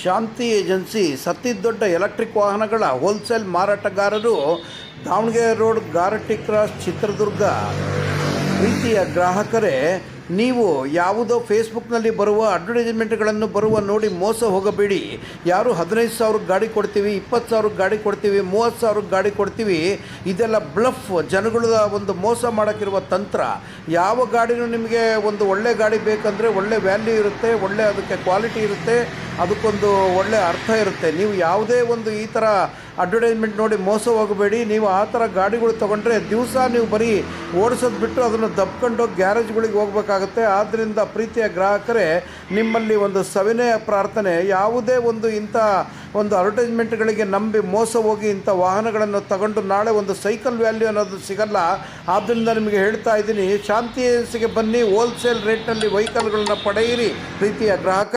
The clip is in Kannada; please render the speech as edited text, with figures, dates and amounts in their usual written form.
ಶಾಂತಿ ಏಜೆನ್ಸಿ ಸತ್ತಿದೊಡ್ಡ ಎಲೆಕ್ಟ್ರಿಕ್ ವಾಹನಗಳ ಹೋಲ್ಸೇಲ್ ಮಾರಾಟಗಾರರು, ದಾವಣಗೆರೆ ರೋಡ್, ಗಾರಟ್ಟಿ ಕ್ರಾಸ್, ಚಿತ್ರದುರ್ಗ. ಪ್ರೀತಿಯ ಗ್ರಾಹಕರೇ, ನೀವು ಯಾವುದೋ ಫೇಸ್ಬುಕ್ನಲ್ಲಿ ಬರುವ ಅಡ್ವರ್ಟೈಸ್ಮೆಂಟ್ಗಳನ್ನು ನೋಡಿ ಮೋಸ ಹೋಗಬೇಡಿ. ಯಾರು 15,000 ಗಾಡಿ ಕೊಡ್ತೀವಿ, 20,000 ಗಾಡಿ ಕೊಡ್ತೀವಿ, 30,000 ಗಾಡಿ ಕೊಡ್ತೀವಿ, ಇದೆಲ್ಲ ಬ್ಲಫ್, ಜನಗಳ ಒಂದು ಮೋಸ ಮಾಡೋಕ್ಕಿರುವ ತಂತ್ರ. ಯಾವ ಗಾಡಿನೂ ನಿಮಗೆ ಒಂದು ಒಳ್ಳೆ ಗಾಡಿ ಬೇಕಂದರೆ ಒಳ್ಳೆ ವ್ಯಾಲ್ಯೂ ಇರುತ್ತೆ, ಒಳ್ಳೆ ಅದಕ್ಕೆ ಕ್ವಾಲಿಟಿ ಇರುತ್ತೆ, ಅದಕ್ಕೊಂದು ಒಳ್ಳೆ ಅರ್ಥ ಇರುತ್ತೆ. ನೀವು ಯಾವುದೇ ಒಂದು ಈ ಥರ ಅಡ್ವರ್ಟೈಸ್ಮೆಂಟ್ ನೋಡಿ ಮೋಸ ಹೋಗಬೇಡಿ. ನೀವು ಆ ಥರ ಗಾಡಿಗಳು ತೊಗೊಂಡ್ರೆ ದಿವಸ ನೀವು ಬರೀ ಓಡಿಸೋದು ಬಿಟ್ಟು ಅದನ್ನು ದಬ್ಕೊಂಡೋಗಿ ಗ್ಯಾರೇಜ್ಗಳಿಗೆ ಹೋಗಬೇಕಾಗುತ್ತೆ. ಆದ್ದರಿಂದ ಪ್ರೀತಿಯ ಗ್ರಾಹಕರೇ, ನಿಮ್ಮಲ್ಲಿ ಒಂದು ಸವಿನಯ ಪ್ರಾರ್ಥನೆ, ಯಾವುದೇ ಒಂದು ಇಂಥ ಒಂದು ಅಡ್ವರ್ಟೈಸ್ಮೆಂಟ್ಗಳಿಗೆ ನಂಬಿ ಮೋಸ ಹೋಗಿ ಇಂಥ ವಾಹನಗಳನ್ನು ತಗೊಂಡು ನಾಳೆ ಒಂದು ಸೈಕಲ್ ವ್ಯಾಲ್ಯೂ ಅನ್ನೋದು ಸಿಗಲ್ಲ. ಆದ್ದರಿಂದ ನಿಮಗೆ ಹೇಳ್ತಾ ಇದ್ದೀನಿ, ಶಾಂತಿ ಏಜೆನ್ಸಿಗೆ ಬನ್ನಿ, ಹೋಲ್ಸೇಲ್ ರೇಟ್ನಲ್ಲಿ ವೆಹಿಕಲ್ಗಳನ್ನ ಪಡೆಯಿರಿ ಪ್ರೀತಿಯ ಗ್ರಾಹಕ.